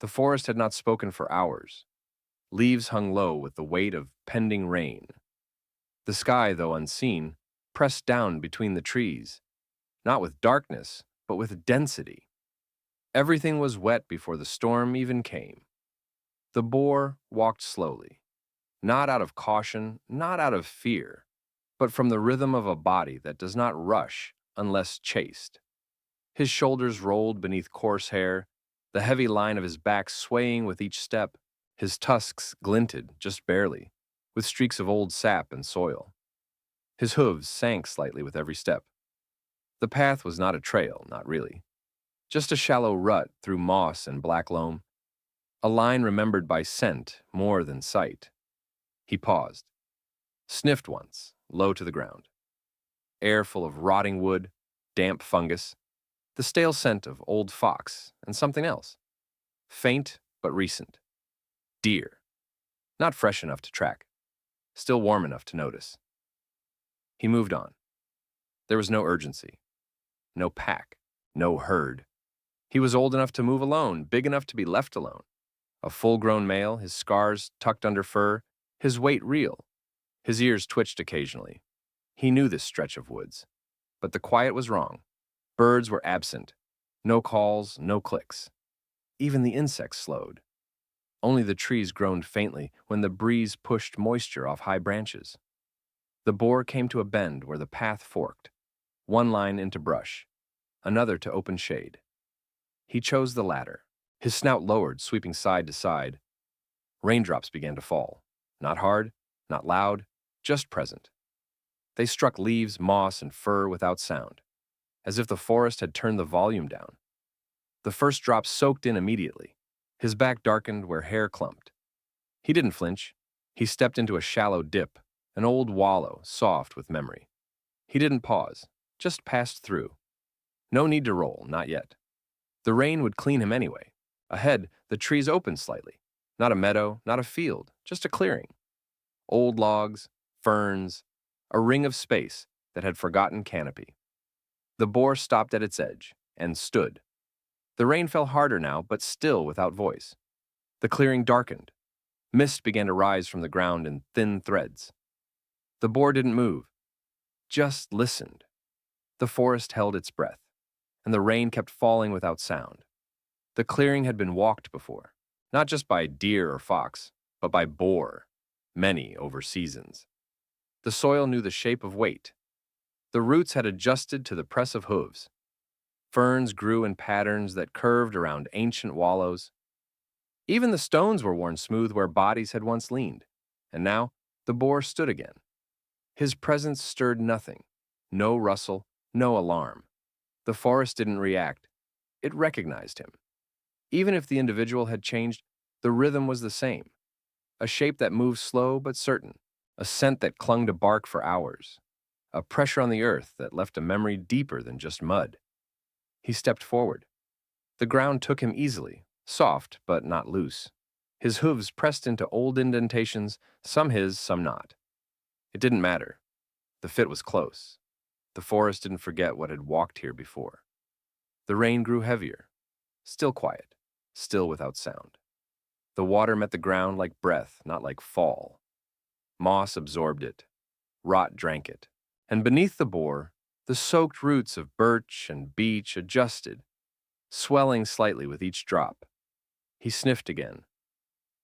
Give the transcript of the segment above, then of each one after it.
The forest had not spoken for hours. Leaves hung low with the weight of pending rain. The sky, though unseen, pressed down between the trees, not with darkness, but with density. Everything was wet before the storm even came. The boar walked slowly, not out of caution, not out of fear, but from the rhythm of a body that does not rush unless chased. His shoulders rolled beneath coarse hair, the heavy line of his back swaying with each step. His tusks glinted, just barely, with streaks of old sap and soil. His hooves sank slightly with every step. The path was not a trail, not really. Just a shallow rut through moss and black loam, a line remembered by scent more than sight. He paused, sniffed once, low to the ground. Air full of rotting wood, damp fungus, the stale scent of old fox and something else. Faint but recent. Deer. Not fresh enough to track, still warm enough to notice. He moved on. There was no urgency, no pack, no herd. He was old enough to move alone, big enough to be left alone. A full-grown male, his scars tucked under fur, his weight real. His ears twitched occasionally. He knew this stretch of woods. But the quiet was wrong. Birds were absent. No calls, no clicks. Even the insects slowed. Only the trees groaned faintly when the breeze pushed moisture off high branches. The boar came to a bend where the path forked, one line into brush, another to open shade. He chose the latter, his snout lowered, sweeping side to side. Raindrops began to fall, not hard, not loud, just present. They struck leaves, moss, and fur without sound, as if the forest had turned the volume down. The first drop soaked in immediately. His back darkened where hair clumped. He didn't flinch. He stepped into a shallow dip, an old wallow, soft with memory. He didn't pause, just passed through. No need to roll, not yet. The rain would clean him anyway. Ahead, the trees opened slightly. Not a meadow, not a field, just a clearing. Old logs, ferns, a ring of space that had forgotten canopy. The boar stopped at its edge and stood. The rain fell harder now, but still without voice. The clearing darkened. Mist began to rise from the ground in thin threads. The boar didn't move, just listened. The forest held its breath, and the rain kept falling without sound. The clearing had been walked before, not just by deer or fox, but by boar, many over seasons. The soil knew the shape of weight. The roots had adjusted to the press of hooves. Ferns grew in patterns that curved around ancient wallows. Even the stones were worn smooth where bodies had once leaned, and now the boar stood again. His presence stirred nothing, no rustle, no alarm. The forest didn't react. It recognized him. Even if the individual had changed, the rhythm was the same. A shape that moved slow but certain, a scent that clung to bark for hours, a pressure on the earth that left a memory deeper than just mud. He stepped forward. The ground took him easily, soft but not loose. His hooves pressed into old indentations, some his, some not. It didn't matter. The fit was close. The forest didn't forget what had walked here before. The rain grew heavier, still quiet, still without sound. The water met the ground like breath, not like fall. Moss absorbed it. Rot drank it. And beneath the boar, the soaked roots of birch and beech adjusted, swelling slightly with each drop. He sniffed again.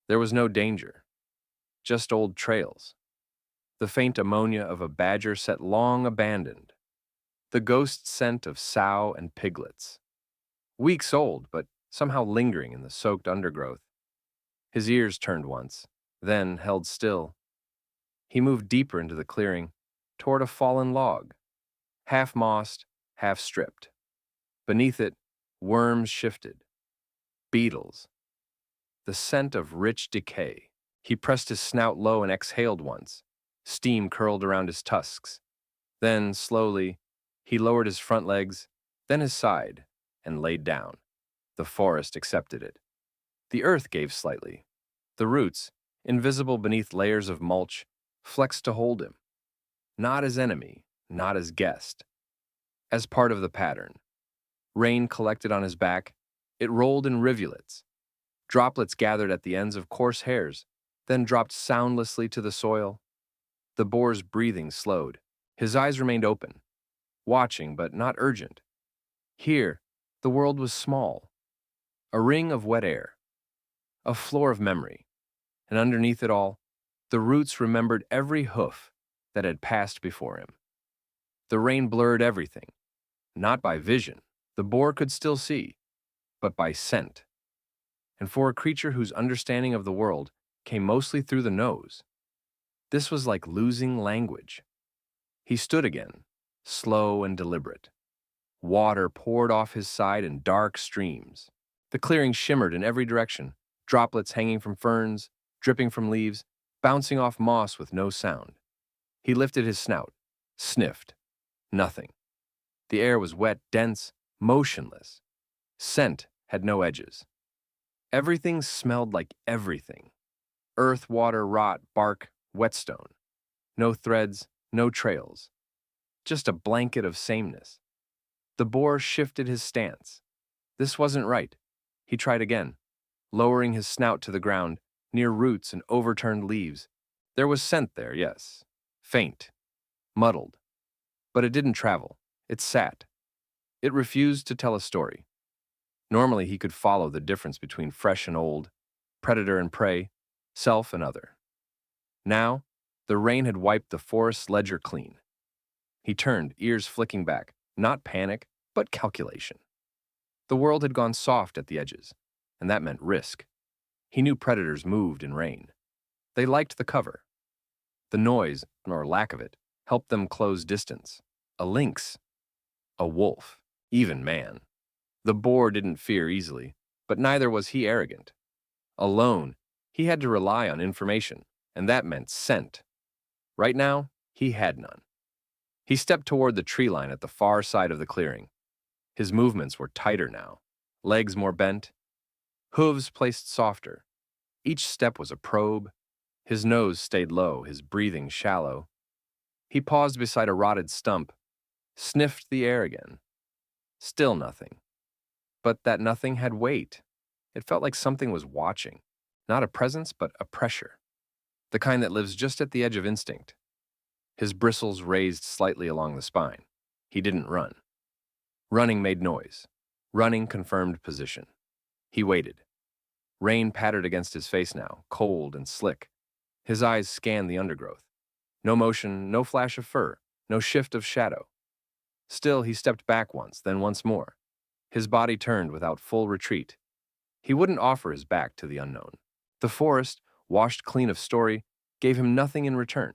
There was no danger, just old trails. The faint ammonia of a badger set long abandoned. The ghost scent of sow and piglets. Weeks old, but somehow lingering in the soaked undergrowth. His ears turned once, then held still. He moved deeper into the clearing, toward a fallen log, half mossed, half stripped. Beneath it, worms shifted. Beetles. The scent of rich decay. He pressed his snout low and exhaled once. Steam curled around his tusks. Then, slowly, he lowered his front legs, then his side, and laid down. The forest accepted it. The earth gave slightly. The roots, invisible beneath layers of mulch, flexed to hold him. Not as enemy, not as guest. As part of the pattern. Rain collected on his back. It rolled in rivulets. Droplets gathered at the ends of coarse hairs, then dropped soundlessly to the soil. The boar's breathing slowed. His eyes remained open, watching but not urgent. Here, the world was small, a ring of wet air, a floor of memory, and underneath it all, the roots remembered every hoof that had passed before him. The rain blurred everything, not by vision, the boar could still see, but by scent. And for a creature whose understanding of the world came mostly through the nose, this was like losing language. He stood again, slow and deliberate. Water poured off his side in dark streams. The clearing shimmered in every direction, droplets hanging from ferns, dripping from leaves, bouncing off moss with no sound. He lifted his snout, sniffed. Nothing. The air was wet, dense, motionless. Scent had no edges. Everything smelled like everything. Earth, water, rot, bark, whetstone. No threads, no trails. Just a blanket of sameness. The boar shifted his stance. This wasn't right. He tried again, lowering his snout to the ground, near roots and overturned leaves. There was scent there, yes. Faint. Muddled. But it didn't travel. It sat. It refused to tell a story. Normally he could follow the difference between fresh and old, predator and prey, self and other. Now, the rain had wiped the forest's ledger clean. He turned, ears flicking back, not panic, but calculation. The world had gone soft at the edges, and that meant risk. He knew predators moved in rain. They liked the cover. The noise, or lack of it, helped them close distance. A lynx. A wolf. Even man. The boar didn't fear easily, but neither was he arrogant. Alone, he had to rely on information, and that meant scent. Right now, he had none. He stepped toward the tree line at the far side of the clearing. His movements were tighter now, legs more bent, hooves placed softer. Each step was a probe. His nose stayed low, his breathing shallow. He paused beside a rotted stump, sniffed the air again. Still nothing. But that nothing had weight. It felt like something was watching. Not a presence, but a pressure. The kind that lives just at the edge of instinct. His bristles raised slightly along the spine. He didn't run. Running made noise. Running confirmed position. He waited. Rain pattered against his face now, cold and slick. His eyes scanned the undergrowth. No motion, no flash of fur, no shift of shadow. Still, he stepped back once, then once more. His body turned without full retreat. He wouldn't offer his back to the unknown. The forest, washed clean of story, gave him nothing in return.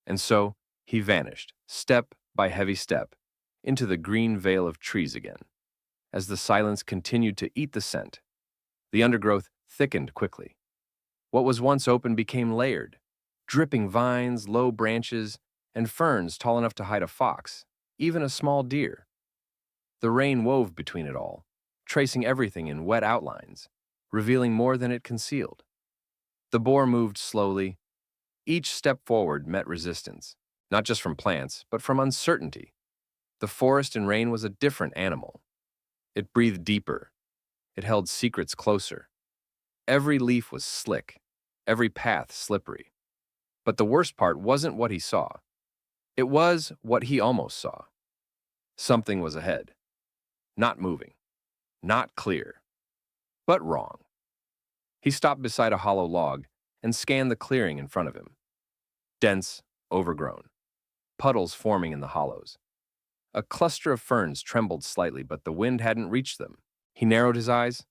And so, he vanished, step by heavy step, into the green veil of trees again. As the silence continued to eat the scent, the undergrowth thickened quickly. What was once open became layered, dripping vines, low branches, and ferns tall enough to hide a fox, even a small deer. The rain wove between it all, tracing everything in wet outlines, revealing more than it concealed. The boar moved slowly. Each step forward met resistance, not just from plants, but from uncertainty. The forest in rain was a different animal. It breathed deeper. It held secrets closer. Every leaf was slick, every path slippery. But the worst part wasn't what he saw. It was what he almost saw. Something was ahead. Not moving. Not clear. But wrong. He stopped beside a hollow log and scanned the clearing in front of him. Dense, overgrown. Puddles forming in the hollows. A cluster of ferns trembled slightly, but the wind hadn't reached them. He narrowed his eyes.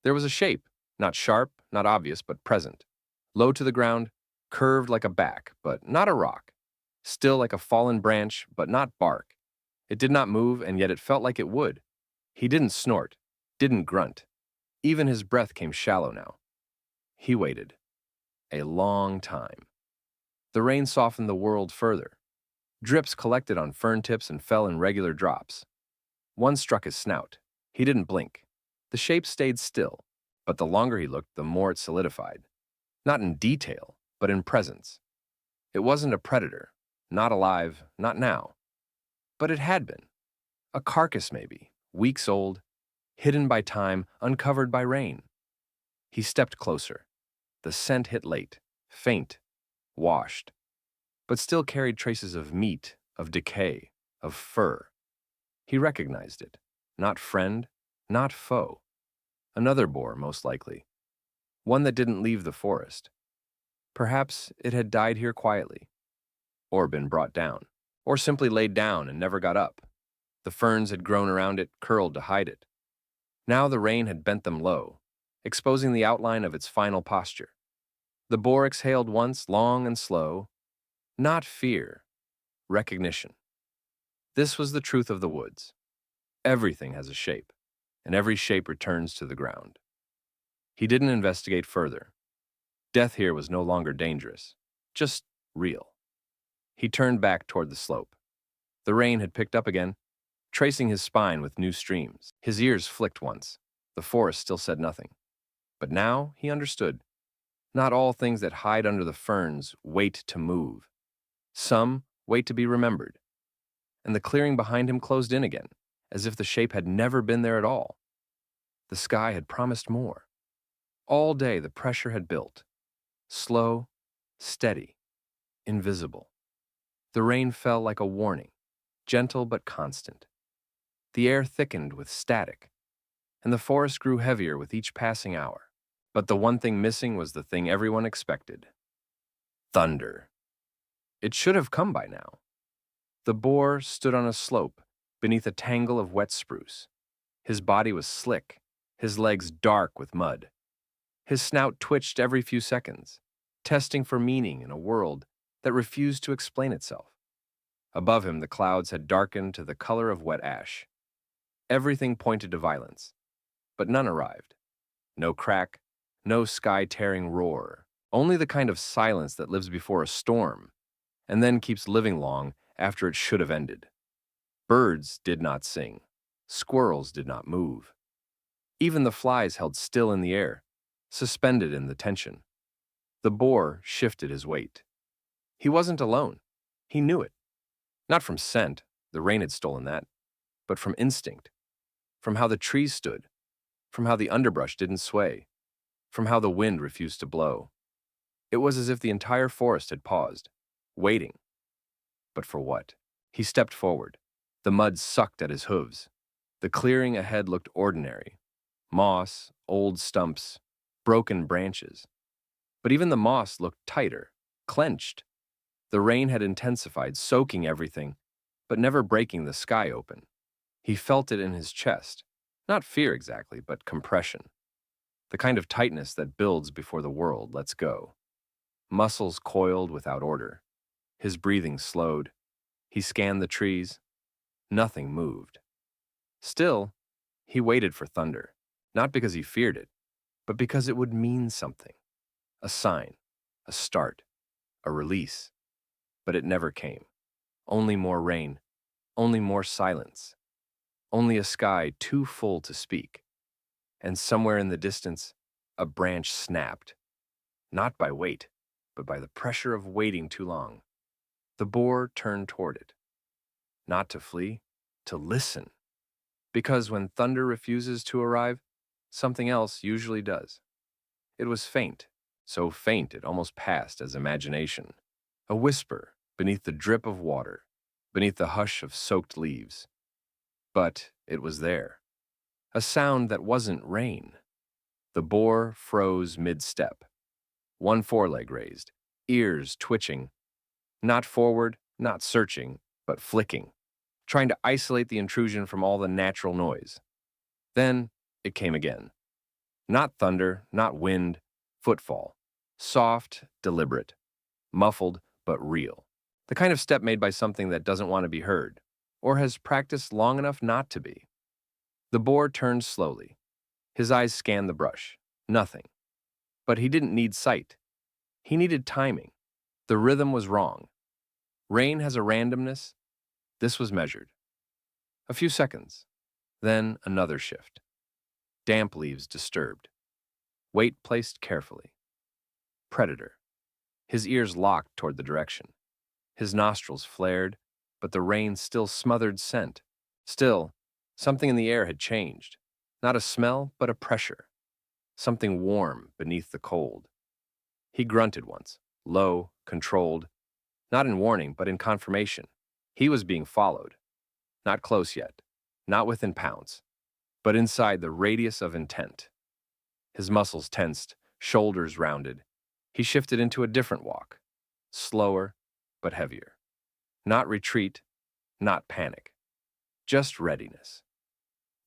There was a shape, not sharp, not obvious, but present. Low to the ground, curved like a back, but not a rock. Still like a fallen branch, but not bark. It did not move, and yet it felt like it would. He didn't snort, didn't grunt. Even his breath came shallow now. He waited. A long time. The rain softened the world further. Drips collected on fern tips and fell in regular drops. One struck his snout. He didn't blink. The shape stayed still, but the longer he looked, the more it solidified. Not in detail, but in presence. It wasn't a predator, not alive, not now. But it had been. A carcass maybe, weeks old, hidden by time, uncovered by rain. He stepped closer. The scent hit late, faint, washed, but still carried traces of meat, of decay, of fur. He recognized it. Not friend, not foe. Another boar, most likely. One that didn't leave the forest. Perhaps it had died here quietly, or been brought down, or simply laid down and never got up. The ferns had grown around it, curled to hide it. Now the rain had bent them low, exposing the outline of its final posture. The boar exhaled once, long and slow. Not fear, recognition. This was the truth of the woods. Everything has a shape, and every shape returns to the ground. He didn't investigate further. Death here was no longer dangerous, just real. He turned back toward the slope. The rain had picked up again, tracing his spine with new streams. His ears flicked once. The forest still said nothing. But now he understood. Not all things that hide under the ferns wait to move. Some wait to be remembered. And the clearing behind him closed in again, as if the shape had never been there at all. The sky had promised more. All day the pressure had built. Slow, steady, invisible. The rain fell like a warning, gentle but constant. The air thickened with static, and the forest grew heavier with each passing hour. But the one thing missing was the thing everyone expected. Thunder. It should have come by now. The boar stood on a slope beneath a tangle of wet spruce. His body was slick, his legs dark with mud. His snout twitched every few seconds, testing for meaning in a world that refused to explain itself. Above him, the clouds had darkened to the color of wet ash. Everything pointed to violence, but none arrived. No crack, no sky-tearing roar, only the kind of silence that lives before a storm and then keeps living long after it should have ended. Birds did not sing. Squirrels did not move. Even the flies held still in the air, suspended in the tension. The boar shifted his weight. He wasn't alone. He knew it. Not from scent, the rain had stolen that, but from instinct, from how the trees stood, from how the underbrush didn't sway, from how the wind refused to blow. It was as if the entire forest had paused, waiting. But for what? He stepped forward. The mud sucked at his hooves. The clearing ahead looked ordinary. Moss, old stumps, broken branches. But even the moss looked tighter, clenched. The rain had intensified, soaking everything, but never breaking the sky open. He felt it in his chest. Not fear exactly, but compression. The kind of tightness that builds before the world lets go. Muscles coiled without order. His breathing slowed. He scanned the trees. Nothing moved. Still, he waited for thunder, not because he feared it, but because it would mean something. A sign, a start, a release. But it never came. Only more rain, only more silence, only a sky too full to speak. And somewhere in the distance, a branch snapped. Not by weight, but by the pressure of waiting too long. The boar turned toward it. Not to flee, to listen. Because when thunder refuses to arrive, something else usually does. It was faint, so faint it almost passed as imagination. A whisper beneath the drip of water, beneath the hush of soaked leaves. But it was there. A sound that wasn't rain. The boar froze mid-step. One foreleg raised, ears twitching. Not forward, not searching, but flicking, trying to isolate the intrusion from all the natural noise. Then it came again. Not thunder, not wind, footfall. Soft, deliberate. Muffled, but real. The kind of step made by something that doesn't want to be heard, or has practiced long enough not to be. The boar turned slowly. His eyes scanned the brush. Nothing. But he didn't need sight. He needed timing. The rhythm was wrong. Rain has a randomness. This was measured. A few seconds. Then another shift. Damp leaves disturbed. Weight placed carefully. Predator. His ears locked toward the direction. His nostrils flared, but the rain still smothered scent. Still, something in the air had changed. Not a smell, but a pressure. something warm beneath the cold. He grunted once, low, controlled, not in warning, but in confirmation. He was being followed, not close yet, not within pounds, but inside the radius of intent. His muscles tensed, shoulders rounded. He shifted into a different walk, slower but heavier. Not retreat, not panic, just readiness.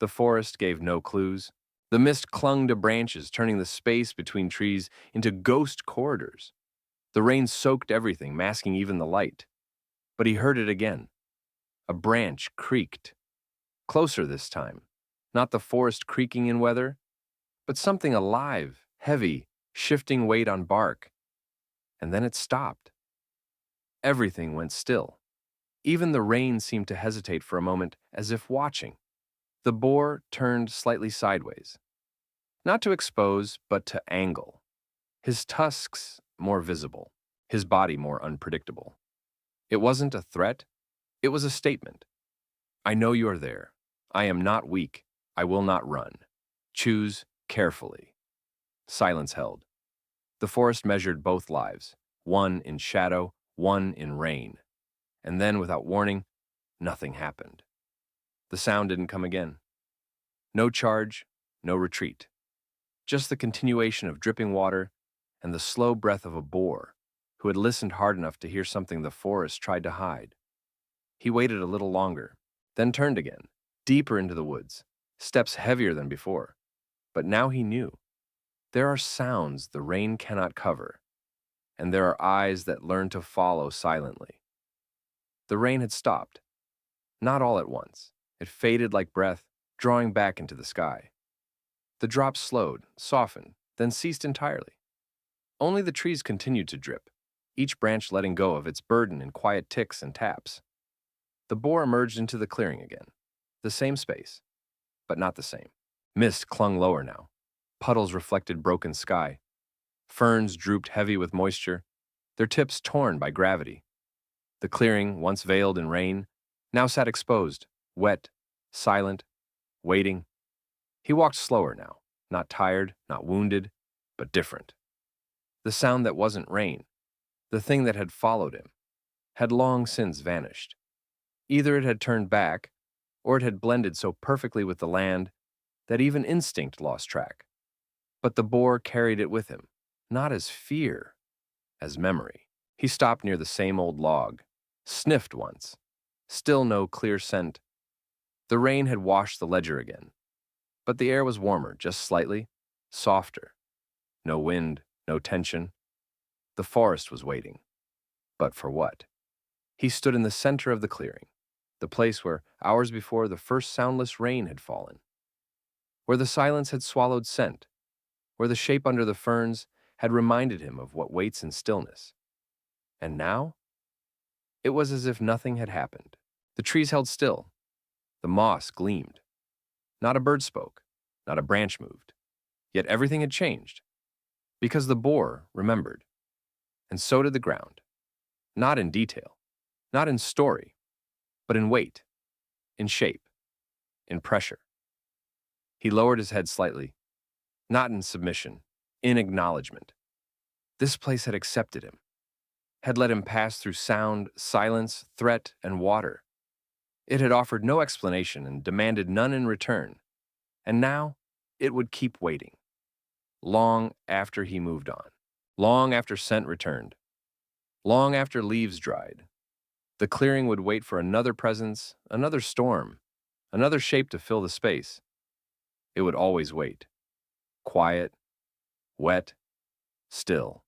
The forest gave no clues. The mist clung to branches, turning the space between trees into ghost corridors. The rain soaked everything, masking even the light. But he heard it again. A branch creaked. Closer this time. Not the forest creaking in weather, but something alive, heavy, shifting weight on bark. And then it stopped. Everything went still. Even the rain seemed to hesitate for a moment, as if watching. The boar turned slightly sideways. Not to expose, but to angle. His tusks more visible, his body more unpredictable. It wasn't a threat, it was a statement. I know you are there. I am not weak. I will not run. Choose carefully. Silence held. The forest measured both lives, one in shadow, one in rain. And then, without warning, nothing happened. The sound didn't come again. No charge, no retreat. Just the continuation of dripping water and the slow breath of a boar who had listened hard enough to hear something the forest tried to hide. He waited a little longer, then turned again, deeper into the woods, steps heavier than before. But now he knew. There are sounds the rain cannot cover, and there are eyes that learn to follow silently. The rain had stopped. Not all at once. It faded like breath, drawing back into the sky. The drops slowed, softened, then ceased entirely. Only the trees continued to drip, each branch letting go of its burden in quiet ticks and taps. The boar emerged into the clearing again. The same space, but not the same. Mist clung lower now. Puddles reflected broken sky. Ferns drooped heavy with moisture, their tips torn by gravity. The clearing, once veiled in rain, now sat exposed, wet, silent, waiting. He walked slower now, not tired, not wounded, but different. The sound that wasn't rain, the thing that had followed him, had long since vanished. Either it had turned back, or it had blended so perfectly with the land that even instinct lost track. But the boar carried it with him, not as fear, as memory. He stopped near the same old log, sniffed once. Still no clear scent. The rain had washed the ledger again, but the air was warmer, just slightly, softer. No wind, no tension. The forest was waiting. But for what? He stood in the center of the clearing, the place where, hours before, the first soundless rain had fallen, where the silence had swallowed scent, where the shape under the ferns had reminded him of what waits in stillness. And now? It was as if nothing had happened. The trees held still. The moss gleamed. Not a bird spoke, not a branch moved. Yet everything had changed, because the boar remembered. And so did the ground. Not in detail, not in story, but in weight, in shape, in pressure. He lowered his head slightly, not in submission, in acknowledgement. This place had accepted him, had let him pass through sound, silence, threat, and water. It had offered no explanation and demanded none in return. And now it would keep waiting, long after he moved on, long after scent returned, long after leaves dried. The clearing would wait for another presence, another storm, another shape to fill the space. It would always wait, quiet, wet, still.